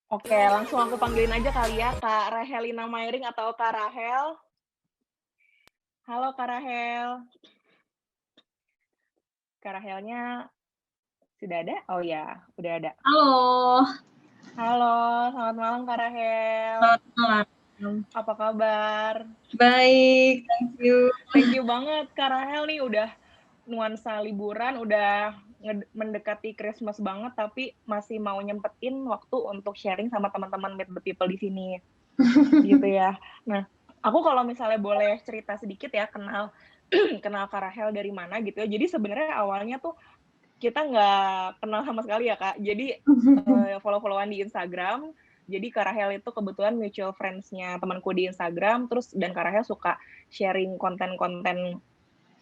Oke, langsung aku panggilin aja kali ya, Kak Rahelina Mairing atau Kak Rahel. Halo Kak Rahel. Kak Rahelnya sudah ada? Oh ya, udah ada. Halo, Halo, selamat malam Kak Rahel. selamat malam. Apa kabar? Baik, thank you. Thank you banget Kak Rahel nih udah nuansa liburan, udah mendekati Christmas banget, tapi masih mau nyempetin waktu untuk sharing sama teman-teman Meet the People di sini, gitu ya. Nah, aku kalau misalnya boleh cerita sedikit ya, kenal kenal Kak Rahel dari mana gitu ya. Jadi sebenarnya awalnya tuh kita nggak kenal sama sekali ya, Kak. Jadi, follow-follow-an di Instagram. Jadi Kak Rahel itu kebetulan mutual friends-nya temanku di Instagram, terus dan Kak Rahel suka sharing konten-konten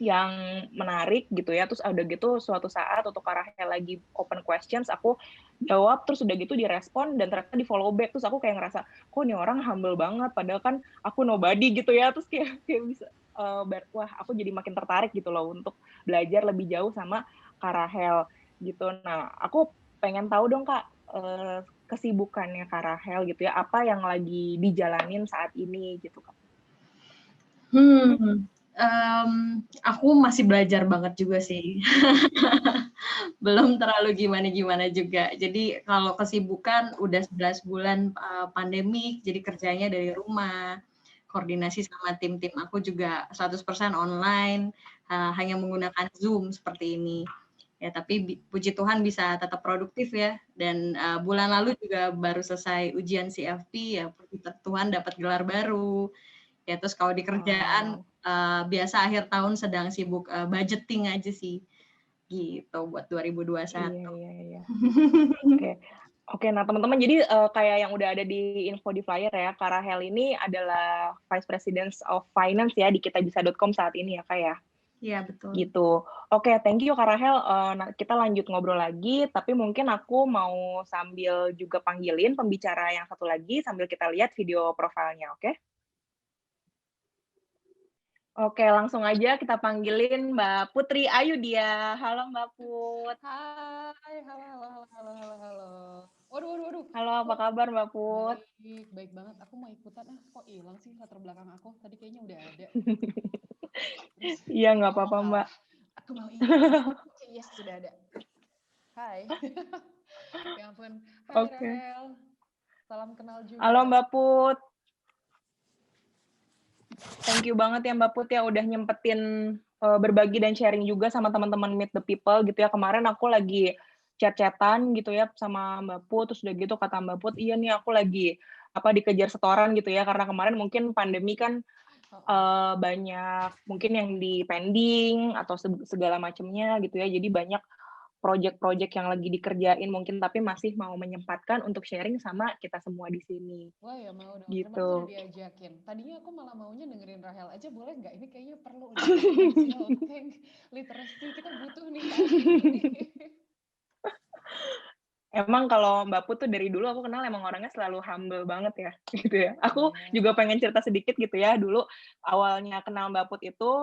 yang menarik gitu ya, terus udah gitu suatu saat waktu Kak Rahel lagi open questions, aku jawab, terus udah gitu direspon dan ternyata di-follow back, terus aku kayak ngerasa, "Kok nih orang humble banget, padahal kan aku nobody," gitu ya. Terus kayak kayak bisa, wah aku jadi makin tertarik gitu loh untuk belajar lebih jauh sama Kak Rahel, gitu. Nah, aku pengen tahu dong Kak, kesibukannya Kak Rahel gitu ya, apa yang lagi dijalanin saat ini gitu, Kak? Hmm, aku masih belajar banget juga sih. Belum terlalu gimana-gimana juga. Jadi kalau kesibukan udah 11 bulan, pandemik, jadi kerjanya dari rumah, koordinasi sama tim-tim aku juga 100% online, hanya menggunakan Zoom seperti ini. Ya tapi puji Tuhan bisa tetap produktif ya, dan, bulan lalu juga baru selesai ujian CFP, ya puji Tuhan dapat gelar baru. Ya terus kalau di kerjaan, Wow. biasa akhir tahun sedang sibuk, budgeting aja sih, gitu buat Iya 2021. iya iya. Oke. Oke, nah teman-teman jadi, kayak yang udah ada di info di flyer ya, Kak Rahel ini adalah Vice President of Finance ya di kitabisa.com saat ini ya, Kak, ya? Iya betul. Gitu. Oke, thank you Kak Rahel, nah kita lanjut ngobrol lagi, tapi mungkin aku mau sambil juga panggilin pembicara yang satu lagi sambil kita lihat video profilnya, oke? Oke, langsung aja kita panggilin Mbak Putri Ayudia. Halo Mbak Put. Hai, halo halo halo halo halo halo. Waduh waduh waduh, Halo, apa kok kabar Mbak Put? baik, baik banget. Aku mau ikutan, kok hilang sih latar belakang aku? Tadi kayaknya udah ada. Terus Iya, nggak aku mau apa-apa Mbak. kalah. Aku mau ikut. Oke, yes, sudah ada. Hai. Ya ampun. Hai Oke. Rahel. Salam kenal Halo juga. Mbak Put, thank you banget ya Mbak Put ya udah nyempetin, berbagi dan sharing juga sama teman-teman Meet the People gitu ya. Kemarin aku lagi chat-chat-an gitu ya sama Mbak Put, terus udah gitu kata Mbak Put, "Iya nih aku lagi, apa, dikejar setoran," gitu ya, karena kemarin mungkin pandemi kan, Oh, banyak mungkin yang di-pending atau segala macamnya gitu ya. Jadi banyak project-project yang lagi dikerjain mungkin, tapi masih mau menyempatkan untuk sharing sama kita semua di sini, wah ya mau dong. Terima kasih udah gitu. diajakin. Tadinya aku malah maunya dengerin Rahel aja, boleh nggak? Ini kayaknya perlu nih financial tank literacy. Kita butuh nih tahun ini. Emang kalau Mbak Put tuh dari dulu aku kenal emang orangnya selalu humble banget ya, gitu ya. Aku Iya. juga pengen cerita sedikit gitu ya, dulu awalnya kenal Mbak Put itu,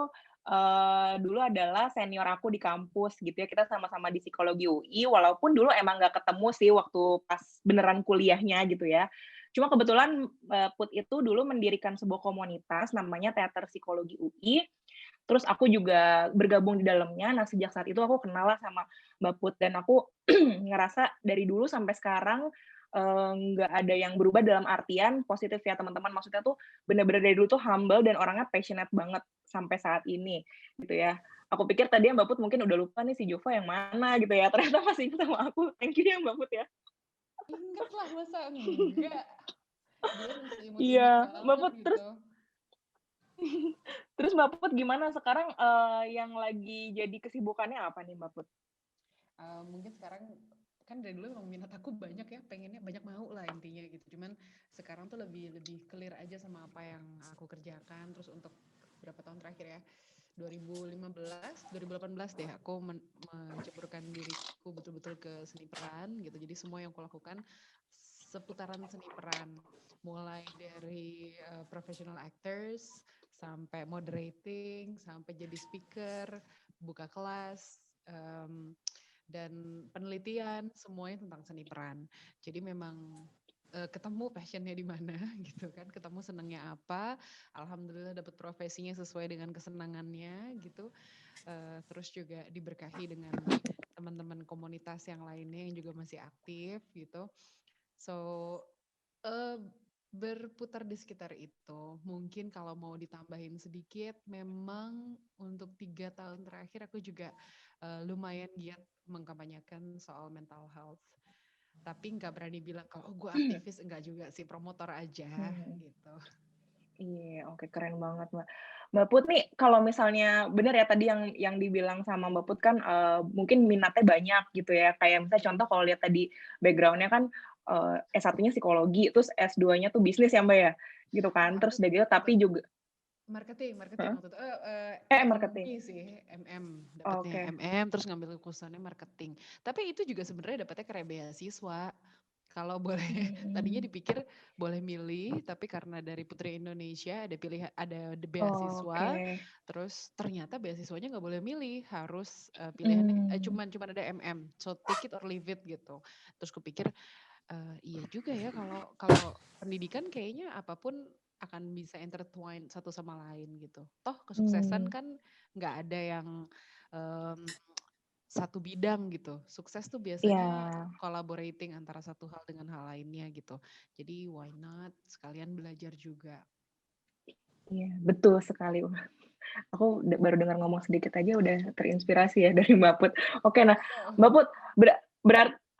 dulu adalah senior aku di kampus gitu ya, kita sama-sama di psikologi UI, walaupun dulu emang nggak ketemu sih waktu pas beneran kuliahnya gitu ya. Cuma kebetulan Mbak Put itu dulu mendirikan sebuah komunitas namanya Teater Psikologi UI, terus aku juga bergabung di dalamnya. Nah, sejak saat itu aku kenal lah sama Mbak Put dan aku ngerasa dari dulu sampai sekarang, nggak ada yang berubah dalam artian positif ya teman-teman. Maksudnya tuh bener-bener dari dulu tuh humble dan orangnya passionate banget sampai saat ini, gitu ya. Aku pikir tadi Mbak Put mungkin udah lupa nih si Jova yang mana gitu ya, ternyata masih ingat sama aku. Thank you ya Mbak Put ya. Ingat lah, masa enggak? Dia masih imut-imut Iya, Mbak banget Put terus gitu. terus Mbak Put gimana sekarang, yang lagi jadi kesibukannya apa nih Mbak Put? Mungkin sekarang kan dari dulu emang minat aku banyak ya, pengennya banyak mau lah intinya gitu. Cuman sekarang tuh lebih lebih clear aja sama apa yang aku kerjakan. Terus untuk berapa tahun terakhir ya, 2015, 2018 deh aku menceburkan diriku betul-betul ke seni peran gitu. Jadi semua yang aku lakukan seputaran seni peran. Mulai dari professional actors, sampai moderating, sampai jadi speaker, buka kelas, dan penelitian, semuanya tentang seni peran. Jadi memang ketemu passionnya di mana gitu kan, ketemu senangnya apa, alhamdulillah dapat profesinya sesuai dengan kesenangannya gitu. Terus juga diberkahi dengan teman-teman komunitas yang lainnya yang juga masih aktif gitu. So, eee, berputar di sekitar itu. Mungkin kalau mau ditambahin sedikit, memang untuk 3 tahun terakhir aku juga, lumayan giat mengkampanyekan soal mental health. Tapi nggak berani bilang kalau, "Oh, gue aktivis," enggak juga sih, promotor aja Hmm. gitu. Iya, oke, keren banget, Mbak. Mbak Put nih, kalau misalnya bener ya tadi yang dibilang sama Mbak Put kan, mungkin minatnya banyak gitu ya, kayak misalnya contoh kalau lihat tadi background-nya kan, S1-nya psikologi, terus S2-nya tuh bisnis ya, Mbak, ya? Gitu kan, Aku terus udah gitu tapi juga marketing heeh? waktu itu, Marketing? ekonomi sih, dapatnya Oke. terus ngambil kekhususannya marketing. Tapi itu juga sebenarnya dapatnya kayak beasiswa. Kalau boleh, tadinya Mmm. dipikir boleh milih, tapi karena dari Putri Indonesia ada Oke. beasiswa, terus ternyata beasiswanya nggak boleh milih, harus pilihannya Mmm. cuman ada so take it or leave it gitu. Terus kupikir iya juga ya kalau kalau pendidikan kayaknya apapun akan bisa intertwine satu sama lain gitu. Toh kesuksesan Mmm. kan nggak ada yang mmm, satu bidang gitu. Sukses tuh Iya. biasanya collaborating antara satu hal dengan hal lainnya gitu. Jadi why not sekalian belajar juga. Iya, betul sekali. Aku baru dengar ngomong sedikit aja udah terinspirasi ya dari Mbak Put. Oke, nah Mbak Oh. Put,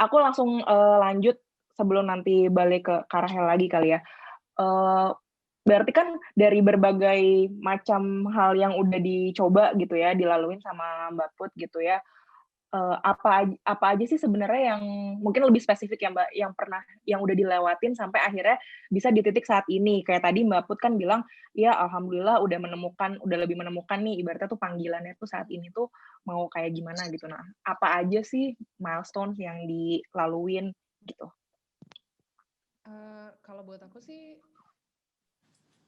aku langsung, lanjut sebelum nanti balik ke Karahel lagi kali ya. Eee, Berarti kan dari berbagai macam hal yang udah dicoba gitu ya, dilaluin sama Mbak Put gitu ya, apa aja sih sebenarnya yang mungkin lebih spesifik ya, Mbak, yang udah dilewatin sampai akhirnya bisa di titik saat ini? Kayak tadi Mbak Put kan bilang, ya alhamdulillah udah lebih menemukan nih ibaratnya tuh panggilannya tuh saat ini tuh mau kayak gimana gitu. Nah, apa aja sih milestones yang dilaluin gitu? Kalau buat aku sih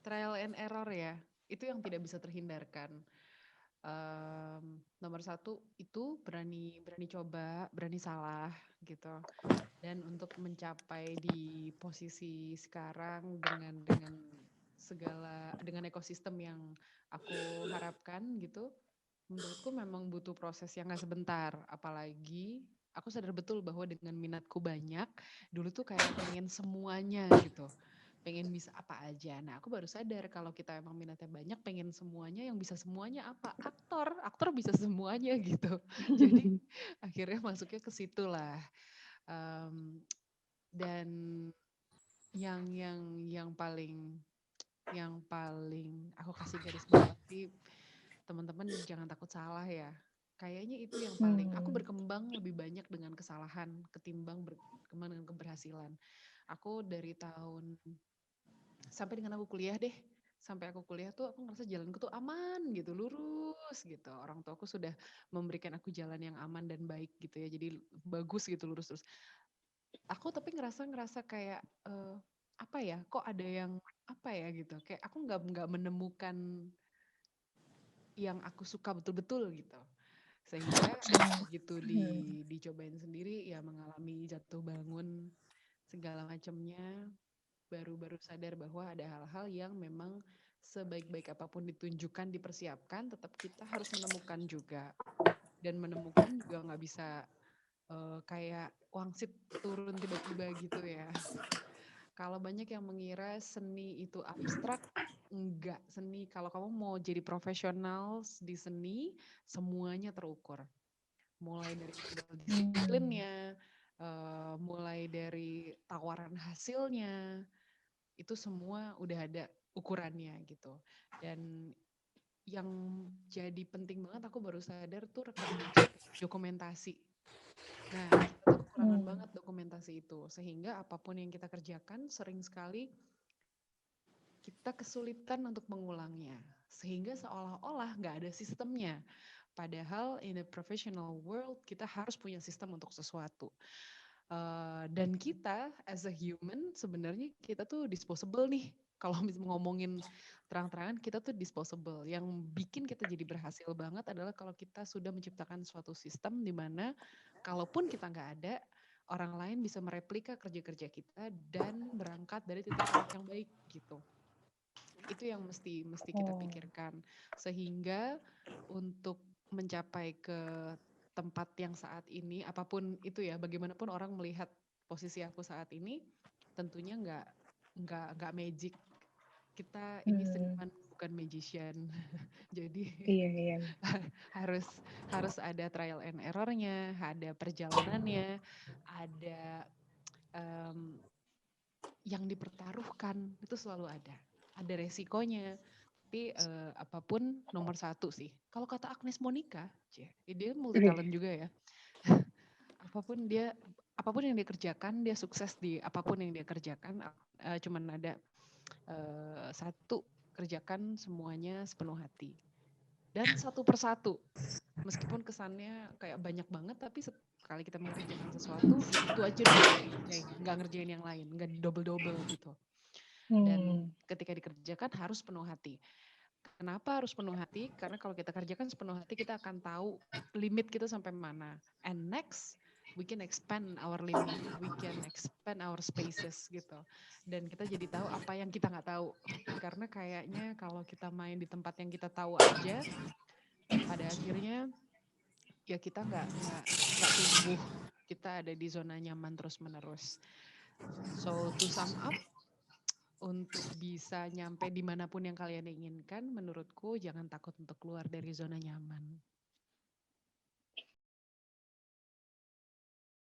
trial and error ya, itu yang tidak bisa terhindarkan. Nomor satu itu berani berani coba, berani salah gitu. Dan untuk mencapai di posisi sekarang dengan ekosistem yang aku harapkan gitu, menurutku memang butuh proses yang gak sebentar. Apalagi aku sadar betul bahwa dengan minatku banyak, dulu tuh kayak pengen semuanya gitu. Pengen bisa apa aja. Nah, aku baru sadar kalau kita emang minatnya banyak, pengen semuanya, yang bisa semuanya apa? Aktor bisa semuanya gitu. Jadi akhirnya masuknya ke situ lah. Mmm, dan yang paling aku kasih garis bawahi, teman-teman jangan takut salah ya. Kayaknya itu yang paling aku Mmm. berkembang lebih banyak dengan kesalahan ketimbang berkembang dengan keberhasilan. Aku dari tahun sampai dengan aku kuliah deh, sampai aku kuliah tuh aku ngerasa jalanku tuh aman gitu, lurus gitu. Orang tuaku sudah memberikan aku jalan yang aman dan baik gitu ya, jadi bagus gitu lurus terus. Aku tapi ngerasa kayak, apa ya, kok ada yang apa ya gitu, kayak aku nggak menemukan yang aku suka betul-betul gitu. Sehingga begitu Mhm. dicobain sendiri ya mengalami jatuh bangun segala macamnya, baru sadar bahwa ada hal-hal yang memang sebaik-baik apapun ditunjukkan, dipersiapkan, tetap kita harus menemukan juga. Dan menemukan juga nggak bisa kayak wangsit turun tiba-tiba gitu ya. Kalau banyak yang mengira seni itu abstrak, enggak. Seni kalau kamu mau jadi profesional di seni, semuanya terukur. Mulai dari modal Mmm. disiplinnya, mulai dari tawaran hasilnya, itu semua udah ada ukurannya gitu. Dan yang jadi penting banget aku baru sadar tuh rekam jejak, dokumentasi. Nah, kita tuh kekurangan Mmm. banget dokumentasi itu, sehingga apapun yang kita kerjakan sering sekali kita kesulitan untuk mengulangnya. Sehingga seolah-olah nggak ada sistemnya. Padahal in the professional world kita harus punya sistem untuk sesuatu. Dan kita as a human sebenarnya kita tuh disposable nih. Kalau ngomongin terang-terangan kita tuh disposable. Yang bikin kita jadi berhasil banget adalah kalau kita sudah menciptakan suatu sistem di mana kalaupun kita nggak ada, orang lain bisa mereplika kerja-kerja kita dan berangkat dari titik balik yang baik gitu. Itu yang mesti kita pikirkan, sehingga untuk mencapai ke tempat yang saat ini, apapun itu ya, bagaimanapun orang melihat posisi aku saat ini, tentunya nggak magic. Kita ini seniman bukan magician. Jadi Iya, iya. harus harus ada trial and errornya, ada perjalanannya, ada yang dipertaruhkan, itu selalu ada resikonya. Tapi apapun nomor satu sih. Kalau kata Agnes Monica, dia multi talent juga ya. apapun yang dia kerjakan, dia sukses di apapun yang dia kerjakan. Cuman ada satu, kerjakan semuanya sepenuh hati dan satu persatu. Meskipun kesannya kayak banyak banget, tapi sekali kita mengerjakan sesuatu, ya itu aja dulu dikerjain, nggak ngerjain yang lain, nggak double gitu. Dan ketika dikerjakan harus penuh hati. Kenapa harus penuh hati? Karena kalau kita kerjakan sepenuh hati, kita akan tahu limit kita sampai mana. And next, we can expand our limit, we can expand our spaces gitu. Dan kita jadi tahu apa yang kita nggak tahu. Karena kayaknya kalau kita main di tempat yang kita tahu aja, pada akhirnya ya kita nggak tumbuh. Kita ada di zona nyaman terus-menerus. So to sum up, untuk bisa nyampe dimanapun yang kalian inginkan, menurutku jangan takut untuk keluar dari zona nyaman.